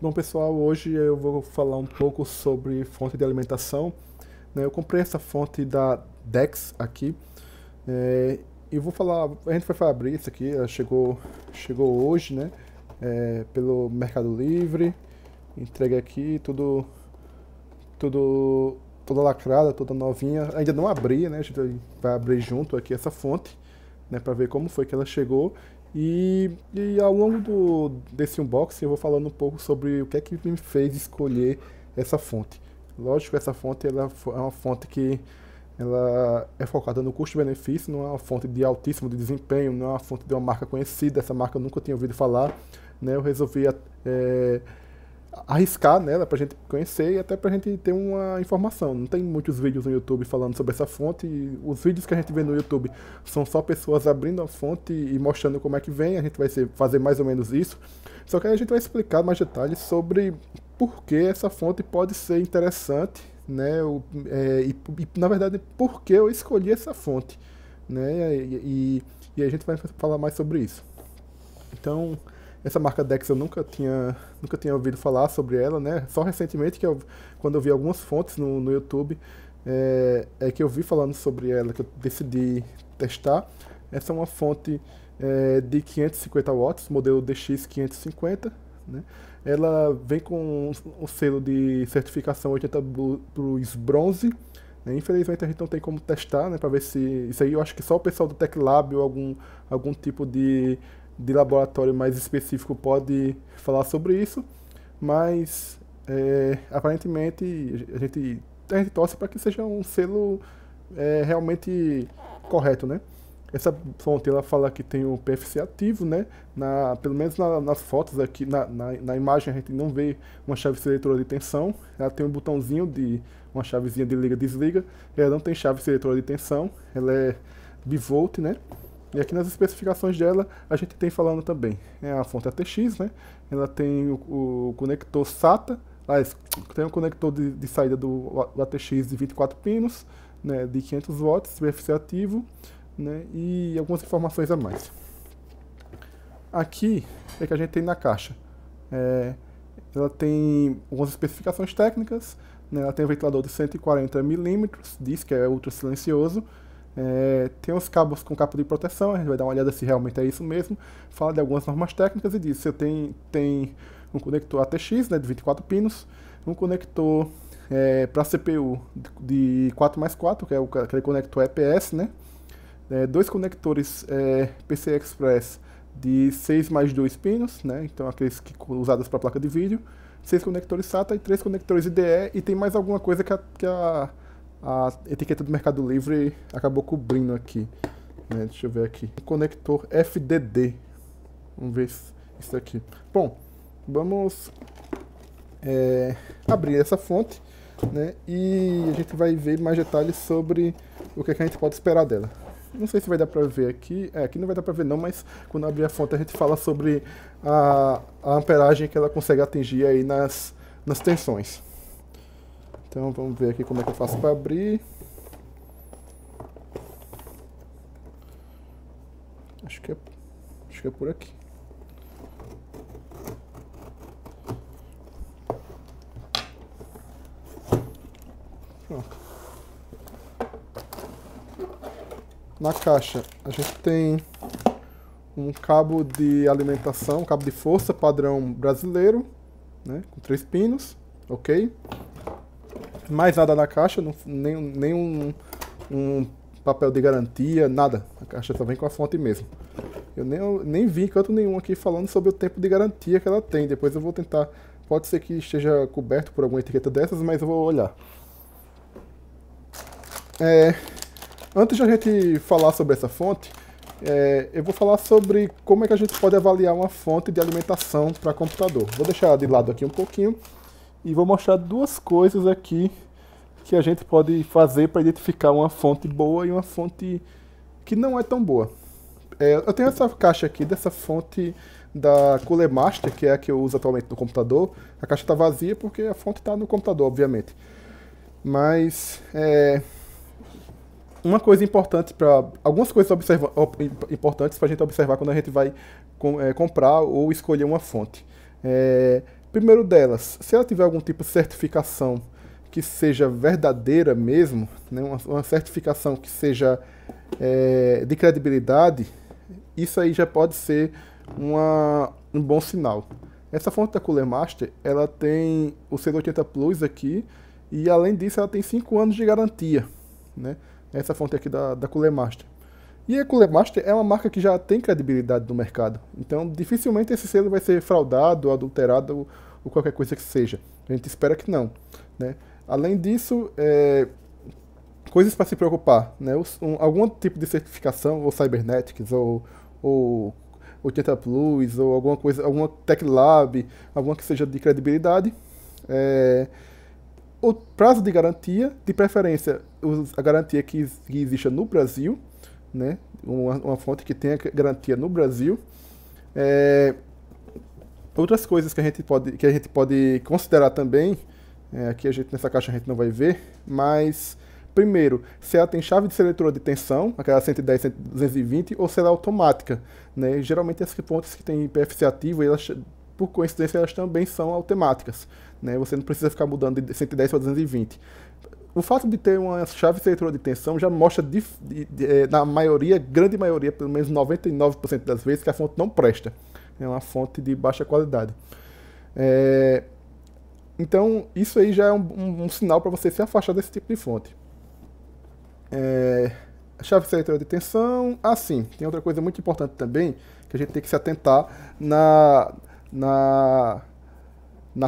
Bom, pessoal, hoje eu vou falar um pouco sobre fonte de alimentação, né? Eu comprei essa fonte da Dex aqui, e vou falar, a gente vai abrir isso aqui, ela chegou hoje, né? Pelo Mercado Livre, entregue aqui, toda lacrada, toda novinha. Ainda não abri, né? A gente vai abrir junto aqui essa fonte, né? Para ver como foi que ela chegou. E ao longo desse unboxing eu vou falando um pouco sobre o que é que me fez escolher essa fonte. Lógico, essa fonte é uma fonte que ela é focada no custo-benefício, não é uma fonte de altíssimo desempenho, não é uma fonte de uma marca conhecida, essa marca eu nunca tinha ouvido falar, né? Eu resolvi arriscar nela pra gente conhecer e até pra gente ter uma informação. Não tem muitos vídeos no YouTube falando sobre essa fonte, e os vídeos que a gente vê no YouTube são só pessoas abrindo a fonte e mostrando como é que vem. A gente vai fazer mais ou menos isso, só que aí a gente vai explicar mais detalhes sobre por que essa fonte pode ser interessante, né? Na verdade, por que eu escolhi essa fonte, né? E a gente vai falar mais sobre isso. Então, essa marca Dex eu nunca tinha ouvido falar sobre ela, né? Só recentemente, quando eu vi algumas fontes no YouTube, que eu vi falando sobre ela, que eu decidi testar. Essa é uma fonte de 550 watts, modelo DX550, né? Ela vem com um selo de certificação 80 Plus Bronze, né? Infelizmente a gente não tem como testar, né? Para ver se isso aí, eu acho que só o pessoal do TechLab ou algum tipo de laboratório mais específico pode falar sobre isso, mas aparentemente a gente torce para que seja um selo realmente correto, né? Essa fonte ela fala que tem o PFC ativo, né? Pelo menos nas fotos aqui, na imagem a gente não vê uma chave seletora de tensão. Ela tem um botãozinho uma chavezinha de liga e desliga. Ela não tem chave seletora de tensão, ela é bivolt, né? E aqui nas especificações dela, a gente tem falando também. É a fonte ATX, né? Ela tem o conector SATA, tem um conector de saída do ATX de 24 pinos, né? De 500 watts, PFC ativo, né? E algumas informações a mais. Aqui é que a gente tem na caixa. Ela tem algumas especificações técnicas, né? Ela tem um ventilador de 140 milímetros, diz que é ultra silencioso. Tem os cabos com capa de proteção, a gente vai dar uma olhada se realmente é isso mesmo. Fala de algumas normas técnicas e diz que tem um conector ATX, né, de 24 pinos, um conector para CPU de 4x4, que é aquele conector EPS, né, dois conectores PCI Express de 6+2 pinos, né, então aqueles usados para placa de vídeo, 6 conectores SATA e 3 conectores IDE, e tem mais alguma coisa que a etiqueta do Mercado Livre acabou cobrindo aqui, né? Deixa eu ver aqui. Conector FDD. Vamos ver isso aqui. Bom, vamos abrir essa fonte, né? E a gente vai ver mais detalhes sobre o que a gente pode esperar dela. Não sei se vai dar pra ver aqui. Aqui não vai dar pra ver não, mas quando abrir a fonte a gente fala sobre a amperagem que ela consegue atingir aí nas tensões. Então vamos ver aqui como é que eu faço para abrir. Acho que é por aqui. Pronto. Na caixa a gente tem um cabo de alimentação, um cabo de força padrão brasileiro, né, com 3 pinos, ok? Mais nada na caixa, nem um papel de garantia, nada. A caixa só vem com a fonte mesmo. Eu nem vi canto nenhum aqui falando sobre o tempo de garantia que ela tem. Depois eu vou tentar. Pode ser que esteja coberto por alguma etiqueta dessas, mas eu vou olhar. Antes de a gente falar sobre essa fonte, eu vou falar sobre como é que a gente pode avaliar uma fonte de alimentação para computador. Vou deixar ela de lado aqui um pouquinho. E vou mostrar duas coisas aqui que a gente pode fazer para identificar uma fonte boa e uma fonte que não é tão boa. Eu tenho essa caixa aqui dessa fonte da Cooler Master, que é a que eu uso atualmente no computador. A caixa está vazia porque a fonte está no computador, obviamente. Mas uma coisa importante algumas coisas importantes para a gente observar quando a gente vai comprar ou escolher uma fonte. Primeiro delas, se ela tiver algum tipo de certificação que seja verdadeira mesmo, né, uma certificação que seja de credibilidade, isso aí já pode ser um bom sinal. Essa fonte da Cooler Master, ela tem o selo 80 Plus aqui, e além disso ela tem 5 anos de garantia, né? Essa fonte aqui da Cooler Master. E a Cooler Master é uma marca que já tem credibilidade no mercado, então dificilmente esse selo vai ser fraudado, adulterado ou qualquer coisa que seja. A gente espera que não, né? Além disso, coisas para se preocupar, né? Algum tipo de certificação, ou Cybernetics, ou 80 Plus, ou alguma coisa, alguma Tech Lab, alguma que seja de credibilidade. O prazo de garantia, de preferência, a garantia que exista no Brasil, né? Uma fonte que tenha garantia no Brasil. Outras coisas que a gente pode considerar também, aqui nessa caixa a gente não vai ver, mas primeiro, se ela tem chave de seletora de tensão, aquela 110, 220, ou se ela é automática, né? Geralmente as fontes que têm IPFC ativo, elas, por coincidência, elas também são automáticas, né? Você não precisa ficar mudando de 110 para 220. O fato de ter uma chave de seletora de tensão já mostra, na maioria, grande maioria, pelo menos 99% das vezes, que a fonte não presta. É uma fonte de baixa qualidade. Então, isso aí já é um sinal para você se afastar desse tipo de fonte. A chave seletora de tensão. Sim, tem outra coisa muito importante também, que a gente tem que se atentar na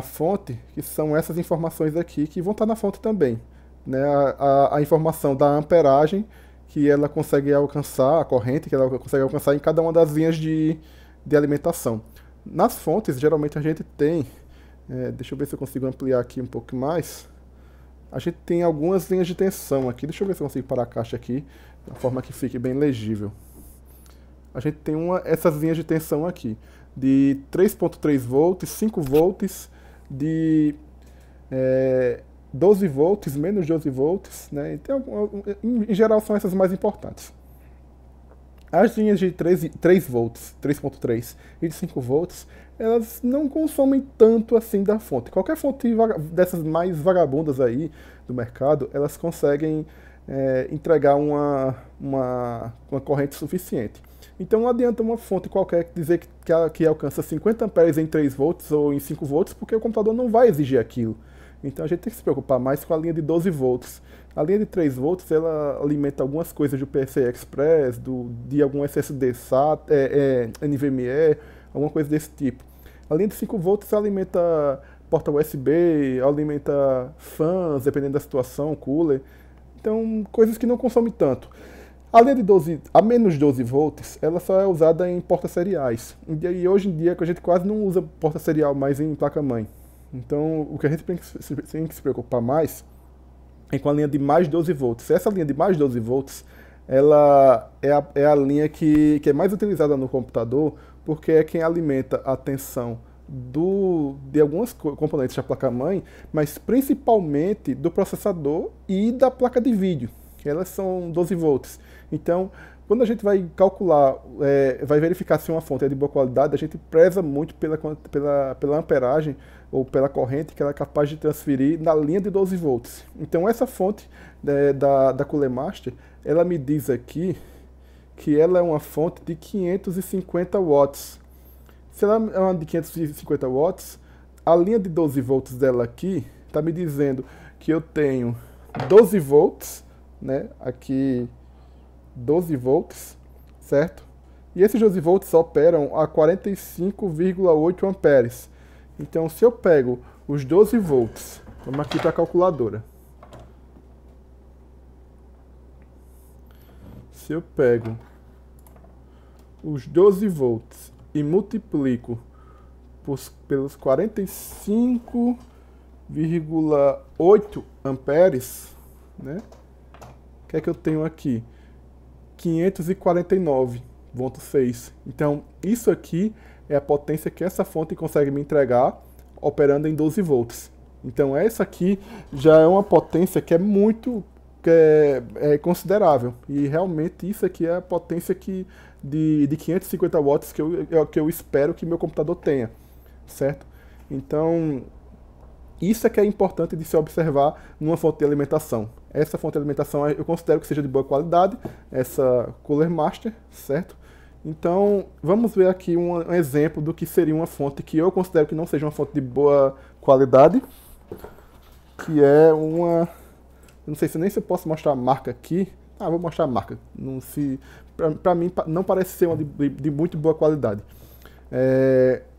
fonte, que são essas informações aqui, que vão estar na fonte também. Né? A informação da amperagem que ela consegue alcançar, a corrente que ela consegue alcançar em cada uma das linhas de alimentação. Nas fontes, geralmente a gente tem, deixa eu ver se eu consigo ampliar aqui um pouco mais, a gente tem algumas linhas de tensão aqui, deixa eu ver se eu consigo parar a caixa aqui, de uma forma que fique bem legível. A gente tem essas linhas de tensão aqui, de 3.3 volts, 5 volts, de 12 volts, menos 12 volts, né? Então, em geral são essas mais importantes. As linhas de 3 volts, 3.3 e de 5 volts, elas não consomem tanto assim da fonte. Qualquer fonte dessas mais vagabundas aí do mercado, elas conseguem entregar uma corrente suficiente. Então não adianta uma fonte qualquer dizer que alcança 50 amperes em 3 volts ou em 5 volts, porque o computador não vai exigir aquilo. Então a gente tem que se preocupar mais com a linha de 12 volts. A linha de 3 volts, ela alimenta algumas coisas do PCI Express, de algum SSD SATA, NVMe, alguma coisa desse tipo. A linha de 5 volts alimenta porta USB, alimenta fãs, dependendo da situação, cooler. Então, coisas que não consomem tanto. A linha de a menos 12 volts, ela só é usada em portas seriais. E hoje em dia a gente quase não usa porta serial mais em placa-mãe. Então, o que a gente tem que se preocupar mais é com a linha de mais 12 volts. Essa linha de mais 12 volts, ela é a linha que é mais utilizada no computador, porque é quem alimenta a tensão de alguns componentes da placa-mãe, mas principalmente do processador e da placa de vídeo, que elas são 12 volts. Então, quando a gente vai calcular, vai verificar se uma fonte é de boa qualidade, a gente preza muito pela amperagem ou pela corrente que ela é capaz de transferir na linha de 12 volts. Então essa fonte da Cooler Master, ela me diz aqui que ela é uma fonte de 550 watts. Se ela é uma de 550 watts, a linha de 12 volts dela aqui está me dizendo que eu tenho 12 volts, né? Aqui 12 volts, certo? E esses 12 volts operam a 45,8 amperes. Então, se eu pego os 12 volts, vamos aqui para a calculadora. Se eu pego os 12 volts e multiplico pelos 45,8 amperes, né? O que é que eu tenho aqui? 549,6. Então, isso aqui é a potência que essa fonte consegue me entregar operando em 12 volts. Então, essa aqui já é uma potência que é muito considerável. E realmente isso aqui é a potência de 550 watts que eu espero que meu computador tenha, certo? Então, isso é que é importante de se observar numa fonte de alimentação. Essa fonte de alimentação eu considero que seja de boa qualidade, essa Cooler Master, certo? Então, vamos ver aqui um exemplo do que seria uma fonte que eu considero que não seja uma fonte de boa qualidade, que é uma... Eu não sei se nem se eu posso mostrar a marca aqui. Ah, vou mostrar a marca. Não se, pra mim, não parece ser uma de muito boa qualidade.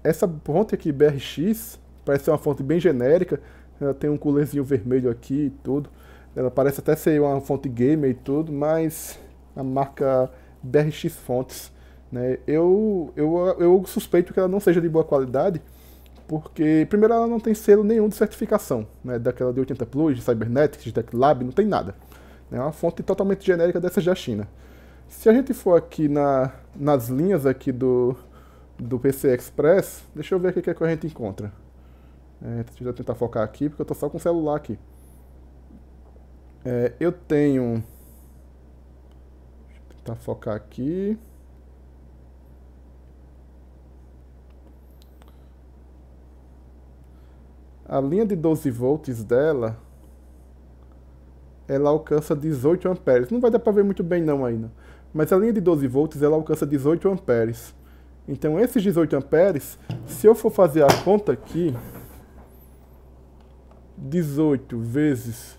Essa fonte aqui, BRX, parece ser uma fonte bem genérica. Ela tem um coolerzinho vermelho aqui e tudo. Ela parece até ser uma fonte gamer e tudo, mas a marca BRX Fontes, né? Eu suspeito que ela não seja de boa qualidade, porque, primeiro, ela não tem selo nenhum de certificação, né? Daquela de 80 Plus, de Cybernetics, de TechLab, não tem nada. É uma fonte totalmente genérica dessas da China. Se a gente for aqui nas linhas aqui do PC Express, deixa eu ver aqui o que, é que a gente encontra. Deixa eu tentar focar aqui, porque eu estou só com o celular aqui. Eu tenho... Deixa eu tentar focar aqui. A linha de 12 volts dela, ela alcança 18 amperes. Não vai dar para ver muito bem não ainda. Mas a linha de 12 volts, ela alcança 18 amperes. Então esses 18 amperes, se eu for fazer a conta aqui, 18 vezes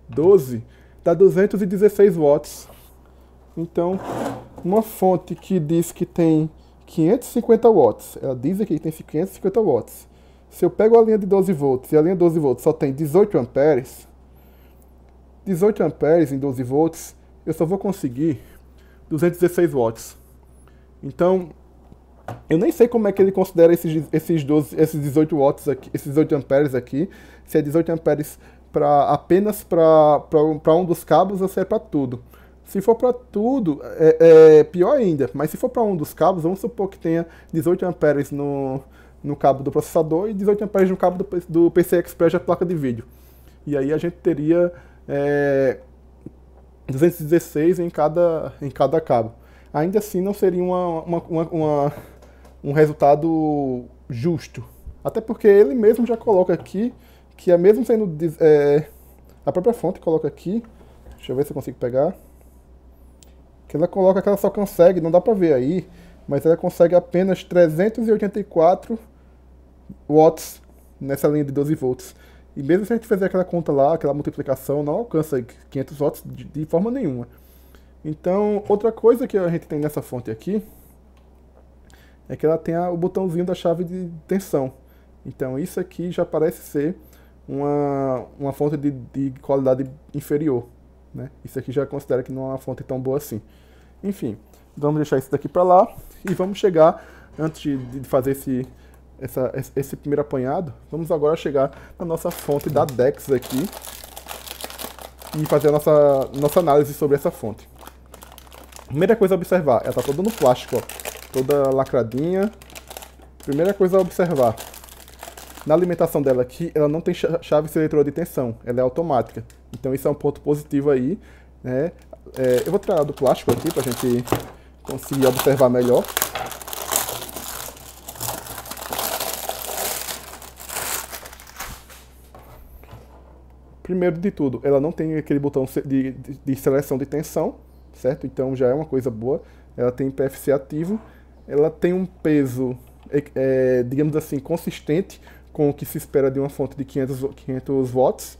12, dá 216 watts. Então, uma fonte que diz que tem 550 watts, ela diz aqui que tem 550 watts. Se eu pego a linha de 12 volts e a linha de 12 volts só tem 18 amperes, 18 amperes em 12 volts, eu só vou conseguir 216 watts. Então, eu nem sei como é que ele considera esses 18 watts aqui, esses 18 amperes aqui, se é 18 amperes apenas para um dos cabos ou se é para tudo. Se for para tudo, é pior ainda, mas se for para um dos cabos, vamos supor que tenha 18 amperes no cabo do processador e 18 amperes no cabo do PC Express da placa de vídeo. E aí a gente teria 216 em cada cabo. Ainda assim não seria um resultado justo. Até porque ele mesmo já coloca aqui, que é mesmo sendo... a própria fonte coloca aqui, deixa eu ver se eu consigo pegar, que ela coloca que ela só consegue, não dá pra ver aí, mas ela consegue apenas 384 watts nessa linha de 12 volts. E mesmo se a gente fizer aquela conta lá, aquela multiplicação, não alcança 500 watts de forma nenhuma. Então, outra coisa que a gente tem nessa fonte aqui é que ela tem o botãozinho da chave de tensão. Então, isso aqui já parece ser uma fonte de qualidade inferior, né? Isso aqui já considera que não é uma fonte tão boa assim. Enfim, vamos deixar isso daqui para lá e vamos chegar, antes de fazer esse primeiro apanhado, vamos agora chegar na nossa fonte da DEX aqui e fazer a nossa análise sobre essa fonte. Primeira coisa a observar, ela está toda no plástico, ó, toda lacradinha. Primeira coisa a observar, na alimentação dela aqui, ela não tem chave seletora de tensão, ela é automática. Então isso é um ponto positivo aí, né? Eu vou tirar ela do plástico aqui para a gente conseguir observar melhor. Primeiro de tudo, ela não tem aquele botão de seleção de tensão, certo? Então já é uma coisa boa. Ela tem PFC ativo, ela tem um peso, digamos assim, consistente com o que se espera de uma fonte de 500 watts.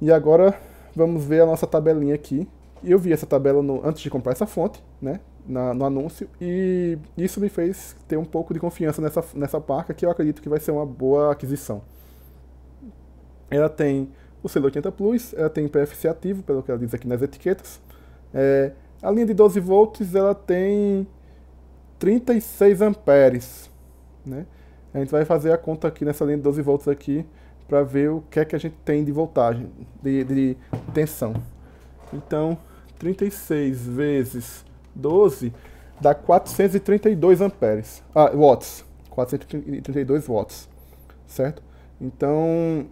E agora vamos ver a nossa tabelinha aqui. Eu vi essa tabela antes de comprar essa fonte, né, no anúncio, e isso me fez ter um pouco de confiança nessa marca, que eu acredito que vai ser uma boa aquisição. Ela tem o selo 80 Plus, ela tem PFC ativo, pelo que ela diz aqui nas etiquetas. A linha de 12 volts ela tem 36 amperes, né? A gente vai fazer a conta aqui nessa linha de 12 volts aqui para ver o que é que a gente tem de voltagem, de tensão. Então, 36 vezes 12 dá 432 amperes. Watts. 432 watts, certo? Então,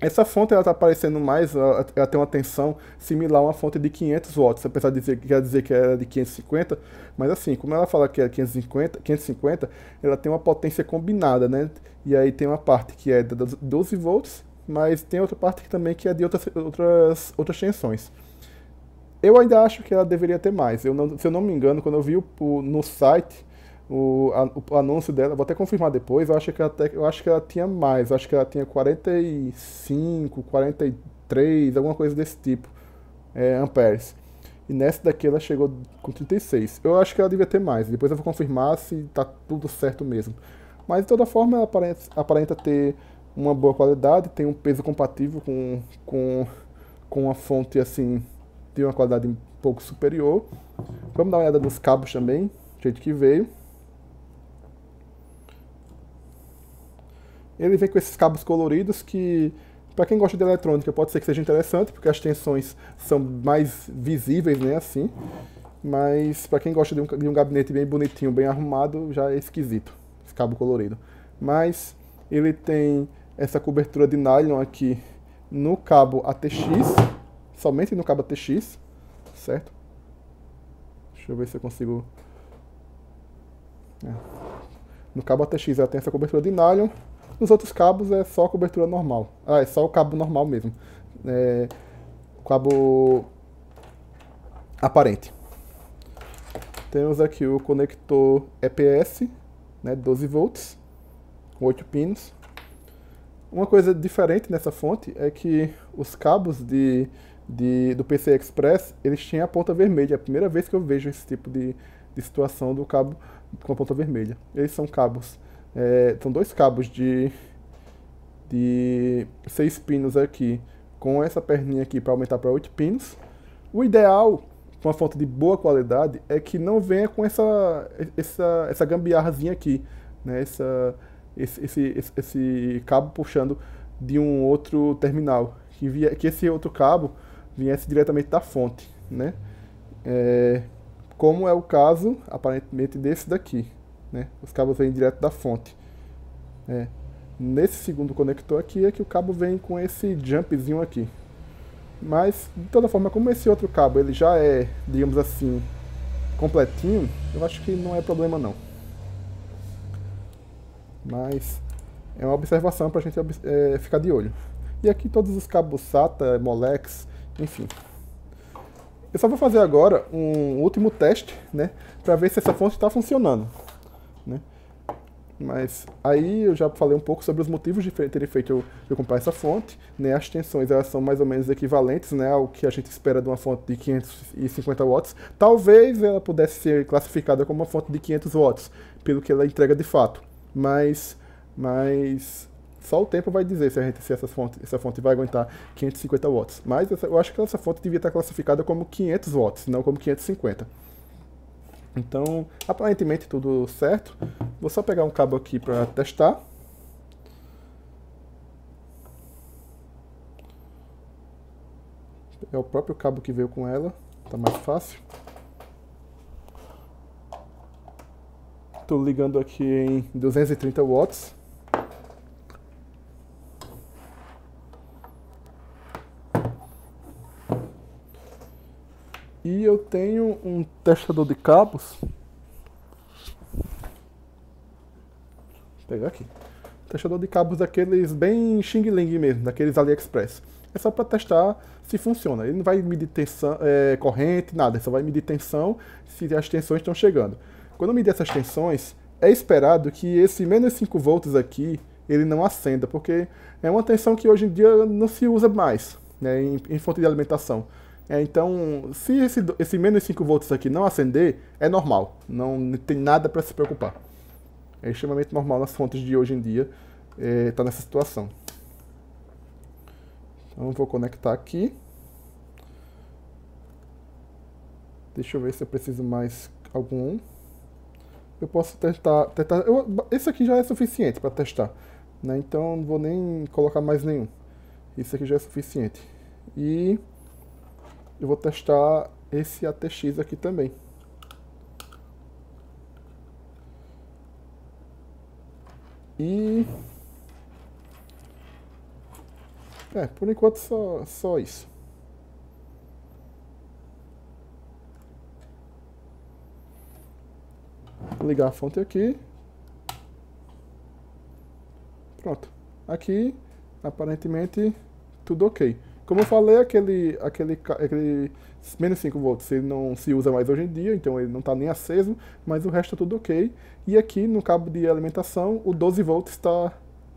Essa fonte ela está parecendo mais, ela tem uma tensão similar a uma fonte de 500 watts, apesar de dizer, quer dizer que era de 550, mas assim, como ela fala que é 550, ela tem uma potência combinada, né? E aí tem uma parte que é de 12 volts, mas tem outra parte que também que é de outras tensões. Eu ainda acho que ela deveria ter mais. Se eu não me engano, quando eu vi no site o anúncio dela, vou até confirmar depois, eu acho que ela tinha mais, eu acho que ela tinha 45, 43, alguma coisa desse tipo, amperes. E nessa daqui ela chegou com 36. Eu acho que ela devia ter mais, depois eu vou confirmar se tá tudo certo mesmo. Mas de toda forma ela aparenta ter uma boa qualidade, tem um peso compatível com uma fonte assim, de uma qualidade um pouco superior. Vamos dar uma olhada nos cabos também, do jeito que veio. Ele vem com esses cabos coloridos que, para quem gosta de eletrônica, pode ser que seja interessante, porque as tensões são mais visíveis, né, assim. Mas para quem gosta de um gabinete bem bonitinho, bem arrumado, já é esquisito, esse cabo colorido. Mas ele tem essa cobertura de nylon aqui no cabo ATX, somente no cabo ATX, certo? Deixa eu ver se eu consigo... No cabo ATX ela tem essa cobertura de nylon. Nos outros cabos é só cobertura normal. Ah, é só o cabo normal mesmo. Cabo aparente. Temos aqui o conector EPS, né, 12 volts, com 8 pinos. Uma coisa diferente nessa fonte é que os cabos do PCI Express, eles têm a ponta vermelha. É a primeira vez que eu vejo esse tipo de situação do cabo com a ponta vermelha. Eles são cabos, são dois cabos de 6 pinos aqui, com essa perninha aqui para aumentar para 8 pinos. O ideal, com uma fonte de boa qualidade, é que não venha com essa gambiarrazinha aqui, né? Esse cabo puxando de um outro terminal, que esse outro cabo viesse diretamente da fonte, né? Como é o caso, aparentemente, desse daqui, né? Os cabos vêm direto da fonte. Nesse segundo conector aqui é que o cabo vem com esse jumpzinho aqui. Mas, de toda forma, como esse outro cabo ele já é, digamos assim, completinho, eu acho que não é problema não. Mas é uma observação para a gente ficar de olho. E aqui todos os cabos SATA, Molex, enfim. Eu só vou fazer agora um último teste, né, para ver se essa fonte está funcionando, né. Mas aí eu já falei um pouco sobre os motivos de terem feito eu comprar essa fonte, né? As tensões elas são mais ou menos equivalentes, né, ao que a gente espera de uma fonte de 550 watts. Talvez ela pudesse ser classificada como uma fonte de 500 watts, pelo que ela entrega de fato. Mas só o tempo vai dizer se essa fonte vai aguentar 550 watts. Mas eu acho que essa fonte devia estar classificada como 500 watts, não como 550. Então, aparentemente tudo certo. Vou só pegar um cabo aqui para testar. É o próprio cabo que veio com ela, tá mais fácil. Estou ligando aqui em 230 watts. E eu tenho um testador de cabos. Vou pegar aqui. Testador de cabos daqueles bem Xing Ling mesmo, daqueles AliExpress. É só para testar se funciona. Ele não vai medir tensão, corrente, nada. Ele só vai medir tensão se as tensões estão chegando. Quando medir essas tensões, é esperado que esse menos 5 volts aqui, ele não acenda, porque é uma tensão que hoje em dia não se usa mais, né, em fonte de alimentação. Então, se esse menos 5 volts aqui não acender, é normal. Não tem nada para se preocupar. É extremamente normal nas fontes de hoje em dia estar nessa situação. Então, vou conectar aqui. Deixa eu ver se eu preciso mais algum. Eu posso tentar esse aqui já é suficiente para testar, né? Então, não vou nem colocar mais nenhum. Isso aqui já é suficiente. E eu vou testar esse ATX aqui também. E Por enquanto só isso. Vou ligar a fonte aqui. Pronto. Aqui, aparentemente, tudo ok. Como eu falei, aquele menos 5 volts ele não se usa mais hoje em dia, então ele não está nem aceso, mas o resto é tudo ok. E aqui no cabo de alimentação, o 12 volts tá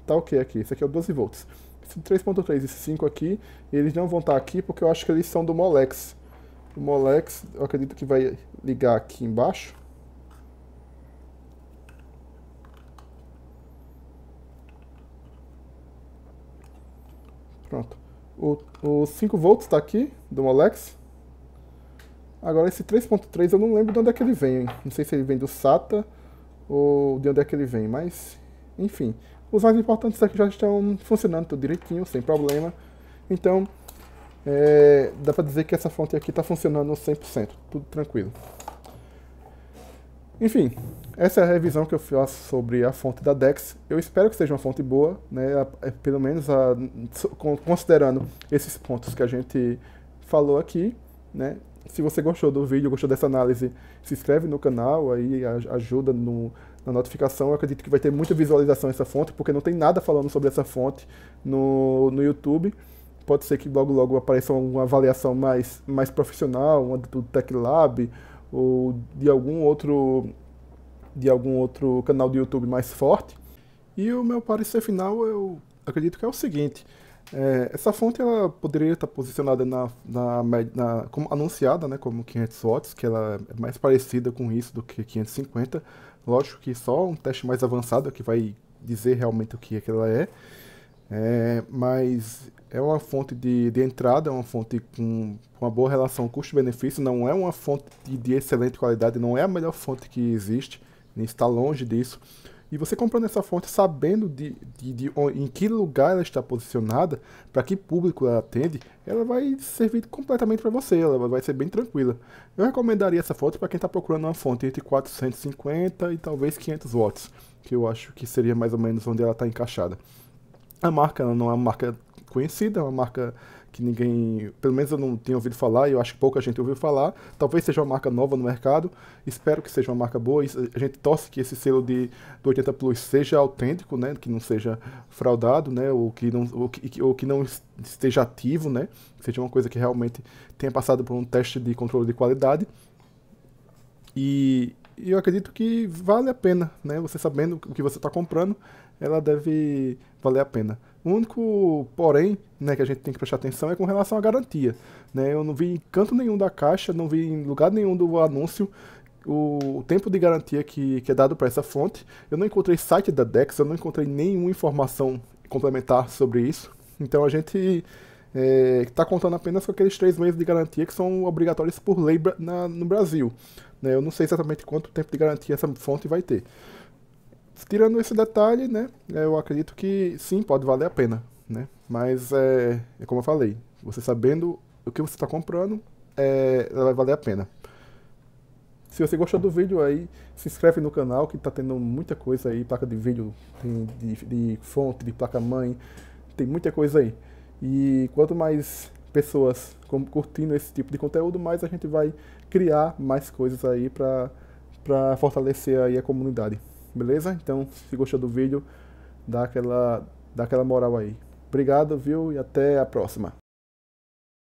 ok aqui. Esse aqui é o 12 volts. Esse 3.3 e esse 5 aqui, eles não vão estar aqui porque eu acho que eles são do Molex. O Molex, eu acredito que vai ligar aqui embaixo. Pronto. O 5 volts está aqui, do Molex. Agora esse 3.3 eu não lembro de onde é que ele vem, hein? Não sei se ele vem do SATA ou de onde é que ele vem, mas enfim. Os mais importantes aqui já estão funcionando tudo direitinho, sem problema. Então, dá pra dizer que essa fonte aqui está funcionando 100%, tudo tranquilo. Enfim, essa é a revisão que eu faço sobre a fonte da DeX. Eu espero que seja uma fonte boa, né? Pelo menos considerando esses pontos que a gente falou aqui, né? Se você gostou do vídeo, gostou dessa análise, se inscreve no canal, aí ajuda na notificação. Eu acredito que vai ter muita visualização essa fonte, porque não tem nada falando sobre essa fonte no YouTube. Pode ser que logo logo apareça uma avaliação mais profissional, uma do TechLab, ou de algum outro canal do YouTube mais forte. E o meu parecer final, eu acredito que é o seguinte: essa fonte ela poderia estar posicionada como anunciada, né, como 500 watts, que ela é mais parecida com isso do que 550. Lógico que só um teste mais avançado é que vai dizer realmente o que é que ela é. Mas é uma fonte de entrada, é uma fonte com uma boa relação custo-benefício, não é uma fonte de excelente qualidade, não é a melhor fonte que existe, nem está longe disso. E você comprando essa fonte sabendo em que lugar ela está posicionada, para que público ela atende, ela vai servir completamente para você, ela vai ser bem tranquila. Eu recomendaria essa fonte para quem está procurando uma fonte entre 450 e talvez 500 watts, que eu acho que seria mais ou menos onde ela está encaixada. A marca ela não é uma marca conhecida, é uma marca que ninguém, pelo menos eu não tinha ouvido falar, e eu acho que pouca gente ouviu falar. Talvez seja uma marca nova no mercado, espero que seja uma marca boa. A gente torce que esse selo do 80 Plus seja autêntico, né, que não seja fraudado, né, ou que não esteja ativo, né, que seja uma coisa que realmente tenha passado por um teste de controle de qualidade. E eu acredito que vale a pena, né? Você sabendo o que você está comprando, ela deve valer a pena. O único porém, né, que a gente tem que prestar atenção é com relação à garantia, né? Eu não vi em canto nenhum da caixa, não vi em lugar nenhum do anúncio o tempo de garantia que é dado para essa fonte. Eu não encontrei site da DeX, eu não encontrei nenhuma informação complementar sobre isso. Então a gente está contando apenas com aqueles 3 meses de garantia que são obrigatórios por lei no Brasil. Né? Eu não sei exatamente quanto tempo de garantia essa fonte vai ter. Tirando esse detalhe, né, eu acredito que sim, pode valer a pena. Né? Mas é como eu falei, você sabendo o que você está comprando, ela vai valer a pena. Se você gostou do vídeo aí, se inscreve no canal que tá tendo muita coisa aí, placa de vídeo, tem de fonte, de placa-mãe, tem muita coisa aí. E quanto mais pessoas curtindo esse tipo de conteúdo, mais a gente vai criar mais coisas aí pra fortalecer aí a comunidade. Beleza? Então, se gostou do vídeo, dá aquela moral aí. Obrigado, viu? E até a próxima.